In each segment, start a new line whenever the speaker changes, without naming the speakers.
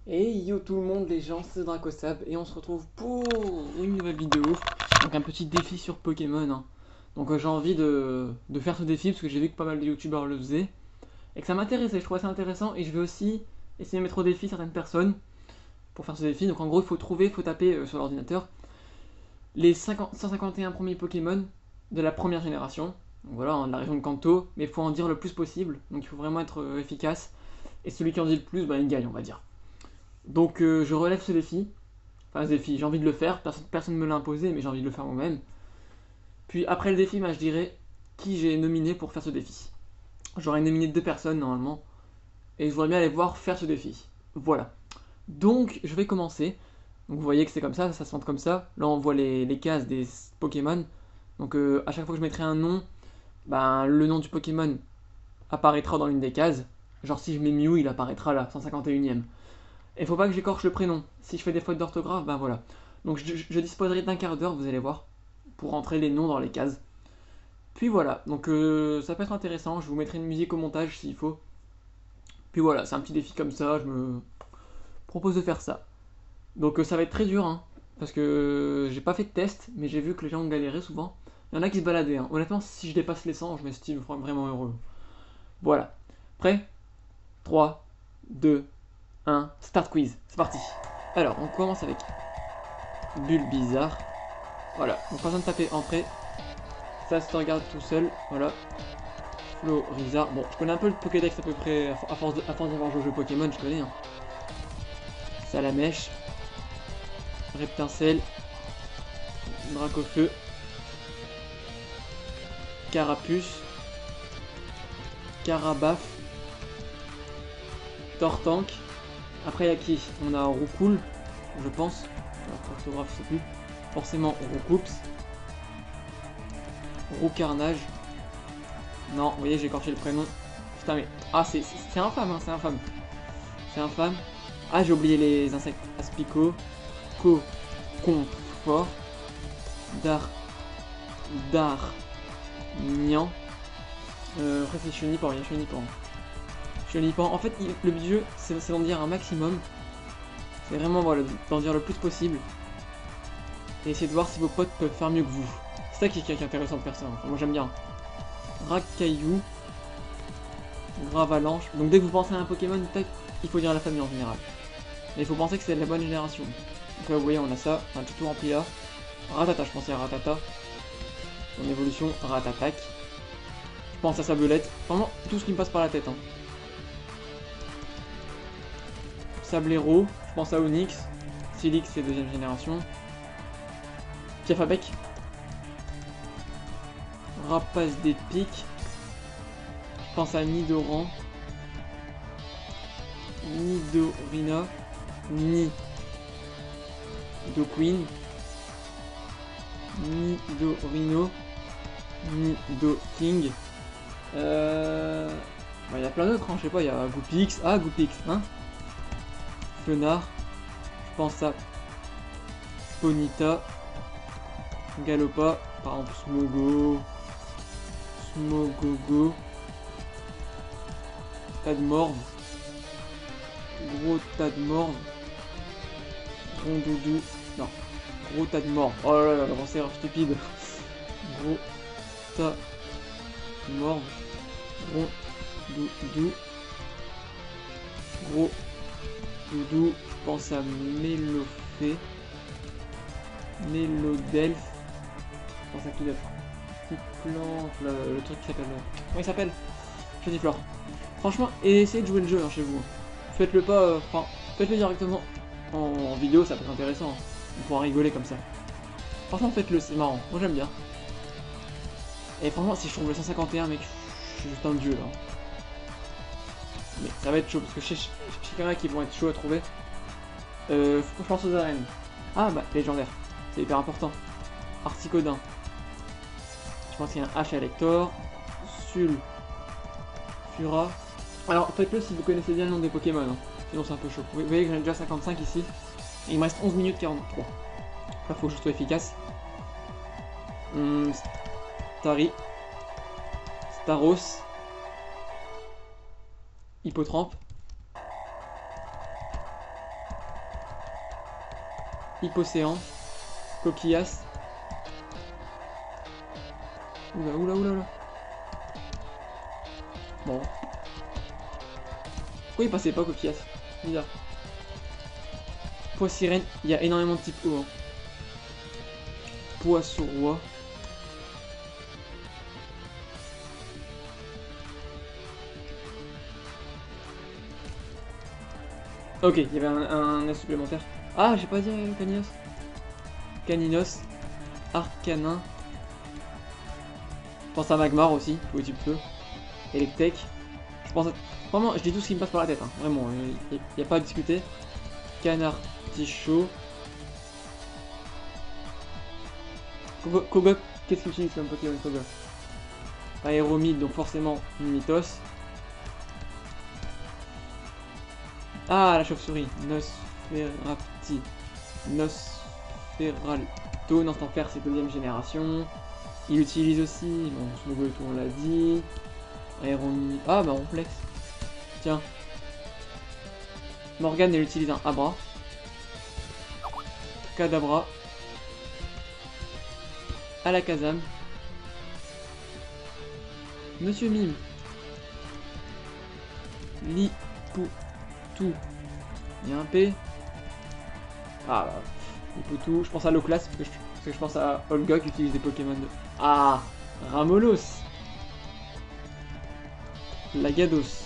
Et yo tout le monde les gens, c'est Dracosab et on se retrouve pour une nouvelle vidéo. Donc un petit défi sur Pokémon. Hein. Donc j'ai envie de faire ce défi parce que j'ai vu que pas mal de youtubeurs le faisaient. Et que ça m'intéressait, je trouvais ça intéressant et je vais aussi essayer de mettre au défi certaines personnes pour faire ce défi. Donc en gros il faut taper sur l'ordinateur les 151 premiers Pokémon de la première génération. Donc voilà, hein, de la région de Kanto, mais il faut en dire le plus possible. Donc il faut vraiment être efficace. Et celui qui en dit le plus, bah, il gagne on va dire. Donc je relève ce défi. Enfin ce défi, j'ai envie de le faire, personne ne me l'a imposé, mais j'ai envie de le faire moi-même. Puis après le défi, bah, je dirais qui j'ai nominé pour faire ce défi. J'aurais nominé 2 personnes normalement, et je voudrais bien aller voir faire ce défi. Voilà. Donc je vais commencer. Donc vous voyez que c'est comme ça se montre comme ça. Là on voit les cases des Pokémon. Donc à chaque fois que je mettrai un nom, ben, le nom du Pokémon apparaîtra dans l'une des cases. Genre si je mets Mew, il apparaîtra là, 151ème. Et faut pas que j'écorche le prénom. Si je fais des fautes d'orthographe, ben voilà. Donc je disposerai d'un quart d'heure, vous allez voir, pour rentrer les noms dans les cases. Puis voilà, donc ça peut être intéressant. Je vous mettrai une musique au montage s'il faut. Puis voilà, c'est un petit défi comme ça, je me propose de faire ça. Donc ça va être très dur, hein, parce que j'ai pas fait de test, mais j'ai vu que les gens ont galéré souvent. Il y en a qui se baladaient. Hein. Honnêtement, si je dépasse les 100, je m'estime vraiment heureux. Voilà. Prêt? 3, 2, 1, start quiz. C'est parti. Alors, on commence avec Bulle bizarre. Voilà, donc pas besoin de taper entrée. Ça se regarde tout seul. Voilà. Florizard. Bon, je connais un peu le Pokédex à peu près, à force d'avoir joué au jeu Pokémon, je connais. Hein. Salamèche. Reptincelle. Dracofeu. Carapuce. Carabaf. Tortank. Après, il y a qui? On a Roucoule, je pense. Alors, orthographe, je sais plus. Forcément, Roucoups. Roucarnage. Non, vous voyez, j'ai écorché le prénom. Putain, mais. Ah, c'est infâme, hein, c'est infâme. C'est infâme. Ah, j'ai oublié les insectes. Aspico. Confort. Dar. Nian. Après, c'est Chenipan, il y a Chenipan. Chenipan. En fait, le but du jeu, c'est d'en dire un maximum. C'est vraiment, voilà, d'en dire le plus possible. Et essayer de voir si vos potes peuvent faire mieux que vous. C'est ça qui est intéressant de faire ça. Enfin, moi, j'aime bien. Racaillou. Gravalanche. Donc dès que vous pensez à un Pokémon, tac, il faut dire la famille en général. Mais il faut penser que c'est de la bonne génération. Donc là vous voyez on a ça, on a tout rempli là. Ratata, je pensais à Ratata. En évolution, Ratatac. Je pense à Sablelette. Vraiment tout ce qui me passe par la tête. Hein. Sablero, je pense à Onyx. Silix c'est deuxième génération. Piafabec. Rapace des pics. Je pense à Nidoran. Nidorina. Nidoqueen. Nidorino. Nidoking. Il y a plein d'autres, hein, je sais pas, il y a Goupix. Ah, Goupix, hein. Fenard. Je pense à Ponita. Galopa. Par exemple, Smogogo. Tadmorve. Gros Tadmorve. Rondoudou. Non. Gros Tadmorve. Oh là là, l'avancée stupide. Gros Tadmorve. Rondoudou. Gros Doudou. Je pense à Mélofée. Mélodelphe. Je pense à qui d'autre? Plante, le truc qui s'appelle. Comment il s'appelle? Geniflore. Franchement, essayez de jouer le jeu hein, chez vous. Faites-le pas, faites-le directement en vidéo, ça peut être intéressant. Hein. On pourra rigoler comme ça. Franchement, faites-le, c'est marrant. Moi j'aime bien. Et franchement, si je trouve le 151, mec, je suis juste un dieu là. Mais ça va être chaud parce que je sais qu'il y en a qui vont être chauds à trouver. Je pense aux arènes. Ah bah, légendaire. C'est hyper important. Articodin. Je pense qu'il y a un H à Lector. Sulfura. Alors faites-le si vous connaissez bien le nom des Pokémon. Hein. Sinon c'est un peu chaud. Vous voyez que j'en ai déjà 55 ici. Et il me reste 11 minutes 43. Là faut que je sois efficace. Stari. Staros. Hippotrampe. Hippocéan. Coquillasse. Oula, oula, oula, oula. Bon. Pourquoi il passait pas Coquillasse? Bizarre. Poids sirène, il y a énormément de types O. Hein. Poisson roi. Ok, il y avait un S supplémentaire. Ah, j'ai pas dit Caninos. Caninos. Arcanin. Je pense à Magmar aussi, tous les types feu. Electek. Je pense à... Vraiment, je dis tout ce qui me passe par la tête, hein. Vraiment, il n'y a pas à discuter. Canard Tichot. Koga, qu'est-ce qu'il utilise comme Pokémon Koga? Aéromide, donc forcément Mimitos. Ah, la chauve-souris. Nosferapti. Nosferalto. Non, c'est en fer, c'est deuxième génération. Il utilise aussi. Bon, Smogoto, on l'a dit. Aéromide. Ah, bah, Ronflex. Tiens. Morgane, elle utilise un Abra. Kadabra. Alakazam. Monsieur Mime. Lipoutou. Il y a un P. Ah, bah. Lipoutou. Je pense à Loclas parce que je pense à Olga qui utilise des Pokémon de... Ah, Ramolos. Lagados.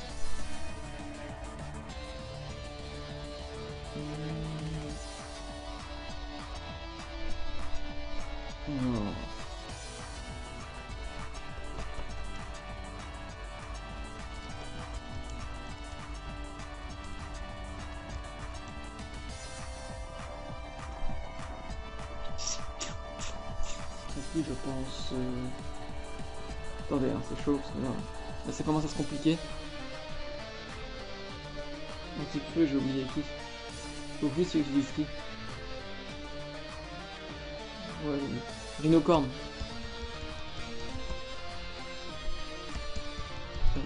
Oh. Je pense... Attendez, hein, c'est chaud, parce que là, ça commence à se compliquer. Un petit peu, j'ai oublié qui. Au plus, il utilise qui? Ouais, Rhinocorne.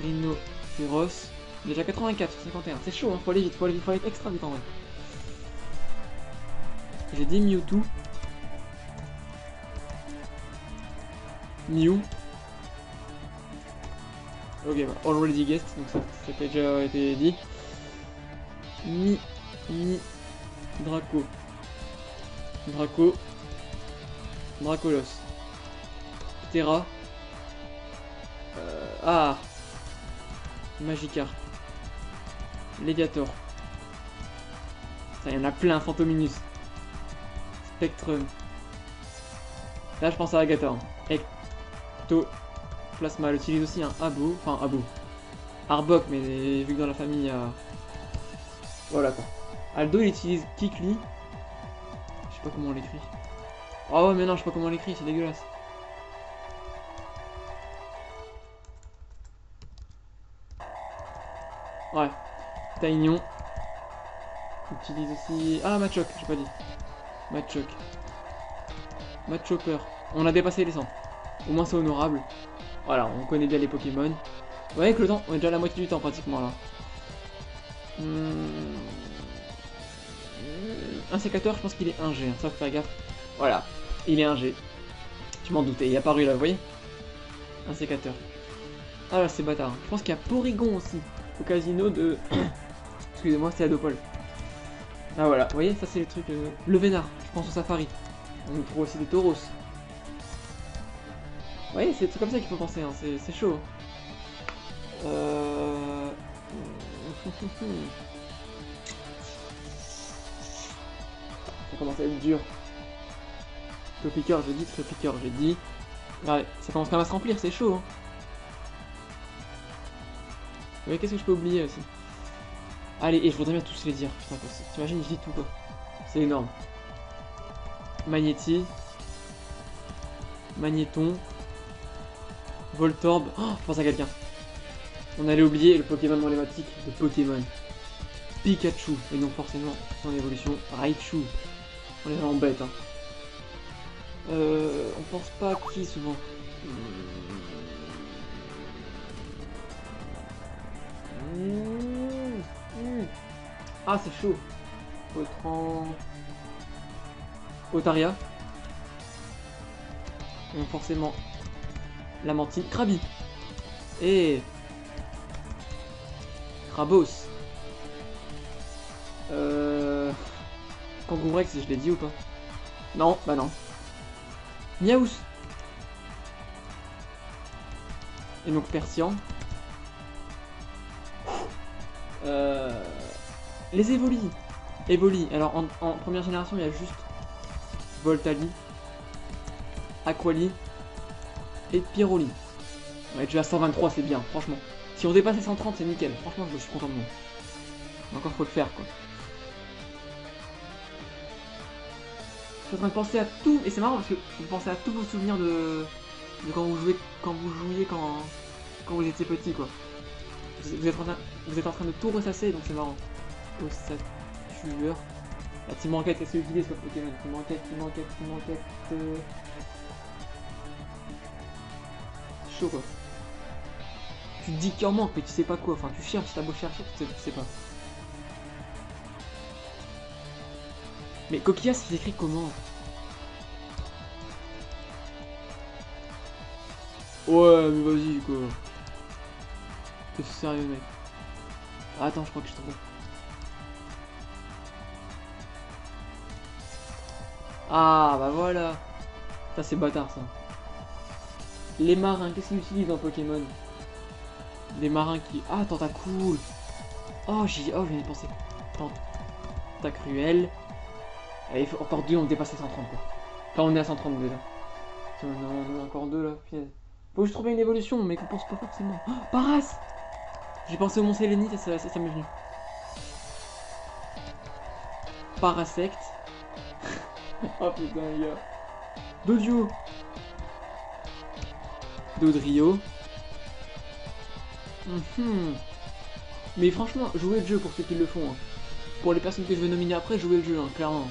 Rhinophéros. Déjà 84 sur 51. C'est chaud, hein, faut aller vite, faut aller extra vite en vrai. J'ai dit Mewtwo. Mew. Ok, bah, already guessed, donc ça a déjà été dit. Draco. Dracolos. Terra. Ah. Magikarp. Léviator. Ça, il y en a plein, Fantominus. Spectrum. Là, je pense à Agatha. Hein. Ectoplasma, elle utilise aussi un Abo. Enfin, Abo. Arbok, mais vu que dans la famille, il y a... Voilà quoi. Aldo, il utilise Kikli. Je sais pas comment on l'écrit. Oh ouais, mais non, je sais pas comment on l'écrit, c'est dégueulasse. Ouais. Taignon. Utilise aussi... Ah, Machoke, j'ai pas dit. Machoke. Machoker. On a dépassé les 100. Au moins c'est honorable. Voilà, on connaît bien les Pokémon. Vous voyez que le temps, on est déjà à la moitié du temps pratiquement là. Un sécateur, je pense qu'il est 1G, hein, ça faut faire gaffe. Voilà, il est 1G. Tu m'en doutais, il est apparu là, vous voyez? Un sécateur. Ah là, c'est bâtard. Je pense qu'il y a Porygon aussi, au casino de... Excusez-moi, c'est Adopol. Ah voilà, vous voyez, ça c'est les trucs... Le Vénard, je pense au Safari. On trouve aussi des Tauros. Vous voyez, c'est des trucs comme ça qu'il faut penser, hein. C'est chaud. Ça commence à être dur. Clopiqueur, j'ai dit, Clopiqueur, j'ai dit. Ouais, ça commence quand même à se remplir, c'est chaud. Hein. Mais qu'est-ce que je peux oublier aussi? Allez, et je voudrais bien tous les dire. Putain, quoi. T'imagines, je dis tout quoi. C'est énorme. Magnéti. Magnéton. Voltorb. Oh, je pense à quelqu'un. On allait oublier le Pokémon emblématique de Pokémon. Pikachu. Et donc forcément, son évolution, Raichu. On est vraiment bête, hein. On pense pas à qui souvent. Ah, c'est chaud. Faut être en... Otaria. Et donc forcément, Lamentine. Krabi. Et... Krabos. Kangourex, je l'ai dit ou pas? Non, bah non. Miaous. Et donc Persian. Les Evoli. Evoli. Alors en première génération, il y a juste Voltali, Aquali et Pyroli. On est déjà à 123, c'est bien, franchement. Si on dépasse les 130, c'est nickel. Franchement, je suis content de moi. Encore faut le faire, quoi. Je suis en train de penser à tout, et c'est marrant parce que vous pensez à tous vos souvenirs de quand vous jouiez quand vous étiez petit, quoi. Vous êtes en train de tout ressasser, donc c'est marrant. Tueur. La team enquête, qu'est-ce que vous utilisez sur Pokémon? Team enquête. C'est chaud, quoi. Tu te dis qu'il en manque, mais tu sais pas quoi. Enfin, tu cherches, t'as beau chercher, tu sais pas. Mais Coquillas, ça s'écrit comment? Ouais, mais vas-y, quoi. T'es sérieux, mec? Ah, attends, je crois que je trouve. Ah, bah voilà. Ça, c'est bâtard, ça. Les marins, qu'est-ce qu'ils utilisent dans Pokémon? Les marins qui... Ah, Tentacool. Oh, je viens d'y penser. Tentacruel. Allez, il faut encore deux, on dépasse les 130, quoi. Enfin, on est à 130 déjà. Tiens, on a encore deux, là. Faut que je trouve une évolution, mais qu'on pense pas forcément. Oh, Paras. J'ai pensé au Mont Sélénite et ça m'est venu. Parasect. Oh putain, les gars. Dodio. Dodrio. Mais franchement, jouez le jeu pour ceux qui le font. Hein. Pour les personnes que je vais nominer après, jouez le jeu, hein, clairement.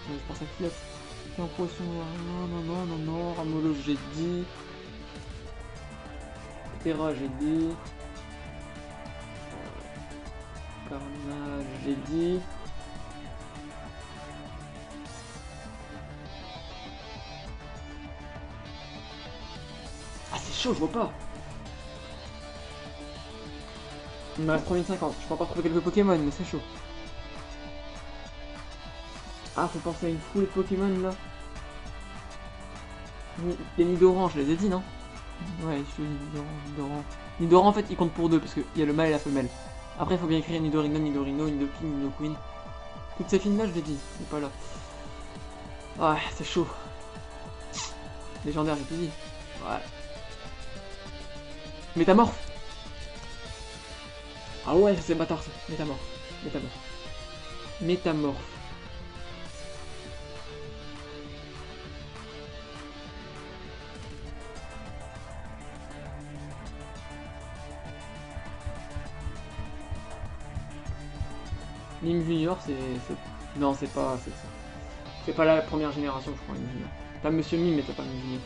Je pense à qui là? En poisson, non, Ramolo, j'ai dit. Terra, j'ai dit. Carnage, j'ai dit. Ah, c'est chaud, je vois pas. Il me reste 3050, je peux encore trouver quelques Pokémon, mais c'est chaud. Ah, faut penser à une foule de Pokémon là. Les Nidoran, je les ai dit, non? Ouais, je suis Nidoran. Nidoran, en fait, il compte pour deux, parce qu'il y a le mâle et la femelle. Après, il faut bien écrire Nidorino, Nidorino, Nidoking, Nidoqueen. Toutes ces films là, je l'ai dit, mais pas là. Ouais, c'est chaud. Légendaire, j'ai tout dit. Ouais. Métamorphe. Ah ouais, c'est bâtard ça. Métamorphe. Mime Junior, c'est... Non, c'est pas... C'est pas la première génération, je crois, Mime Junior. T'as Monsieur Mime, mais t'as pas Mime Junior.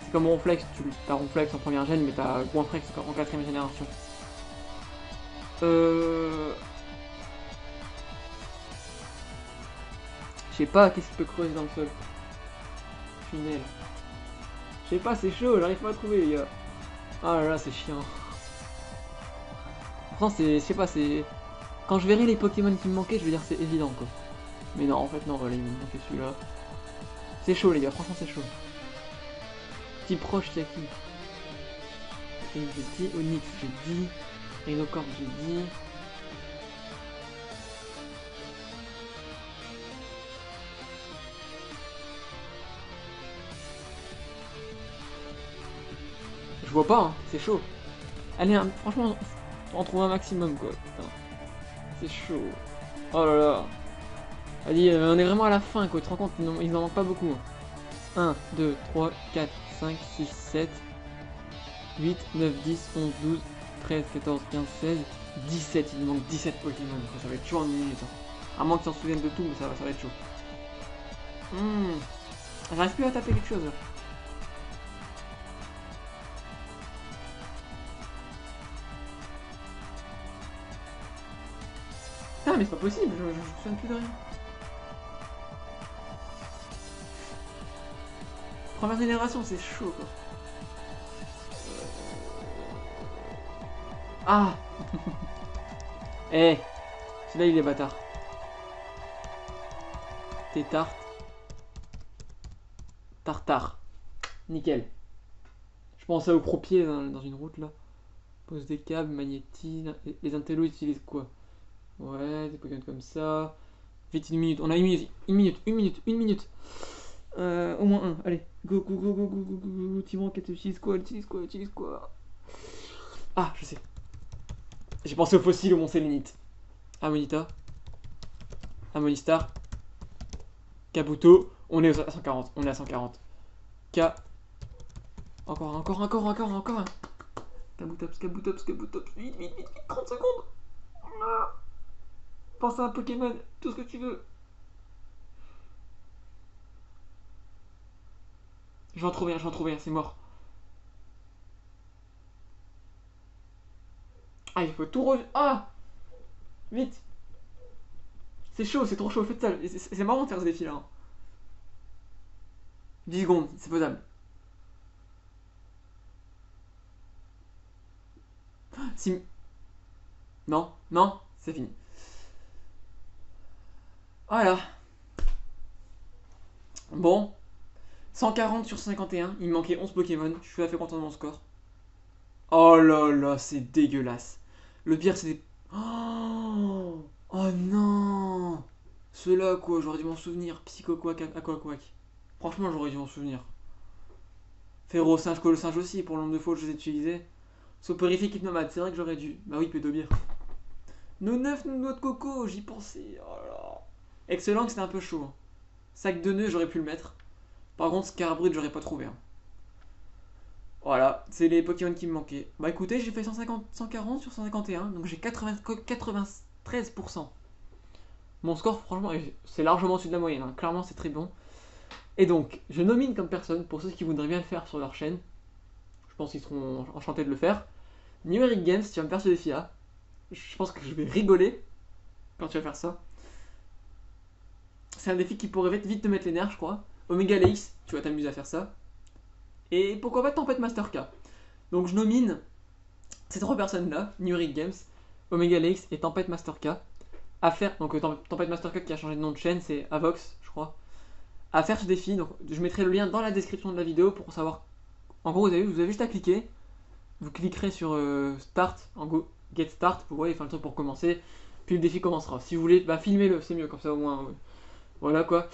C'est comme Ronflex, t'as Ronflex en première gène, mais t'as Gonflex en 4ème génération. Je sais pas, qu'est-ce qui peut creuser dans le sol? Tunnel. Je sais pas, c'est chaud, j'arrive pas à trouver, les gars. Ah là là, c'est chiant. Franchement, c'est... Je sais pas, c'est... Quand je verrai les Pokémon qui me manquaient, je vais dire c'est évident, quoi. Mais non, en fait, non, voilà, il me manquait celui-là. C'est chaud, les gars, franchement, c'est chaud. Type proche, il y a qui? J'ai dit, Onyx, j'ai dit... Rhinocorp, j'ai dit... Je vois pas, hein, c'est chaud. Allez, franchement, on trouve un maximum, quoi. Putain. C'est chaud. Oh là là. Allez, on est vraiment à la fin, quoi. Tu te rends compte, il n'en manque pas beaucoup. 1, 2, 3, 4, 5, 6, 7, 8, 9, 10, 11, 12, 13, 14, 15, 16, 17. Il manque 17 Pokémon. Ça va être chaud en une minute. Hein. À moins que tu t'en souviennes de tout, mais ça va être chaud. J'arrive plus à taper quelque chose, là. Ah mais c'est pas possible, je me souviens plus de rien. Première génération, c'est chaud quoi. Ah. Eh, celui-là il est bâtard. T'es tarte. Tartare. Nickel. Je pensais au croupier dans une route là. Pose des câbles, magnétise. Les intellos utilisent quoi? Ouais, des Pokémon comme ça. Vite, une minute. On a une minute. Une minute, une minute, une minute. Au moins un. Allez. Go, go, go, go, go, go, go, go. Timon, qu'elle utilise quoi? Elle utilise quoi? Elle utilise quoi? Ah, je sais. J'ai pensé au fossile au Mont Sélénite. Amonita. Amonistar. Kabuto. On est à 140. On est à 140. K. Encore, encore, encore, encore, encore. Kabutops, Kabutops, Kabutops. Vite, vite, vite, vite. 30 secondes. Ah. Pense à un Pokémon. Tout ce que tu veux. Je vais en trouver un, c'est mort. Ah, il faut tout Ah. Vite. C'est chaud, c'est trop chaud, faites ça. C'est marrant de faire ce défi là. 10 secondes, c'est faisable. Si... Non, non, c'est fini. Voilà. Bon. 140 sur 51, il me manquait 11 Pokémon. Je suis tout à fait content de mon score. Oh là là, c'est dégueulasse. Le pire, c'est des... Oh, oh non. Ceux-là, quoi, j'aurais dû m'en souvenir. Psychoquack, Aquaquack. Franchement, j'aurais dû m'en souvenir. Férocinge, Colosinge aussi, pour le nombre de fois que je les ai utilisés. Soporifique, Hypnomade, c'est vrai que j'aurais dû. Bah oui, Pédobir. Nos 9 noix de coco, j'y pensais. Oh là là. Excellent, c'était un peu chaud. Hein. Sac de nœuds, j'aurais pu le mettre. Par contre, Scarbrut, j'aurais pas trouvé. Hein. Voilà, c'est les Pokémon qui me manquaient. Bah écoutez, j'ai fait 150, 140 sur 151, donc j'ai 93%. Mon score, franchement, c'est largement au-dessus de la moyenne. Hein. Clairement, c'est très bon. Et donc, je nomine comme personne, pour ceux qui voudraient bien le faire sur leur chaîne, je pense qu'ils seront enchantés de le faire. Numeric Games, tu vas me faire ce défi-là. Je pense que je vais rigoler quand tu vas faire ça. C'est un défi qui pourrait vite te mettre les nerfs, je crois. Omega Lex, tu vas t'amuser à faire ça. Et pourquoi pas Tempête Master K. Donc je nomine ces trois personnes-là, Numeric Games, Omega Lex et Tempête Master K, à faire. Donc Tempête Master K qui a changé de nom de chaîne, c'est Avox, je crois. À faire ce défi. Donc je mettrai le lien dans la description de la vidéo pour savoir. En gros, vous avez juste à cliquer. Vous cliquerez sur Start, en gros, Get Start, pour faire le truc pour commencer. Puis le défi commencera. Si vous voulez, bah filmez-le, c'est mieux, comme ça au moins. Voilà quoi.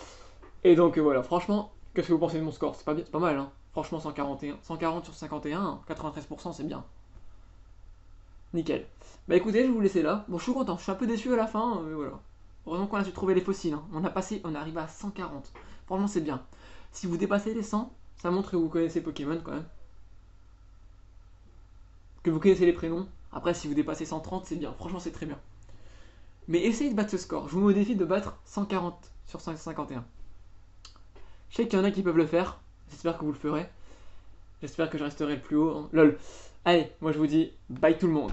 Et donc voilà, franchement, qu'est-ce que vous pensez de mon score? C'est pas mal, hein. Franchement, 141, 140 sur 51, 93%, c'est bien. Nickel. Bah écoutez, je vais vous laisser là. Bon, je suis content, je suis un peu déçu à la fin, mais voilà. Heureusement qu'on a su trouver les fossiles. Hein. On est arrivé à 140. Franchement, c'est bien. Si vous dépassez les 100, ça montre que vous connaissez Pokémon quand même. Que vous connaissez les prénoms. Après, si vous dépassez 130, c'est bien. Franchement, c'est très bien. Mais essayez de battre ce score. Je vous mets au défi de battre 140 sur 151. Je sais qu'il y en a qui peuvent le faire. J'espère que vous le ferez. J'espère que je resterai le plus haut. Hein. LOL. Allez, moi je vous dis bye tout le monde.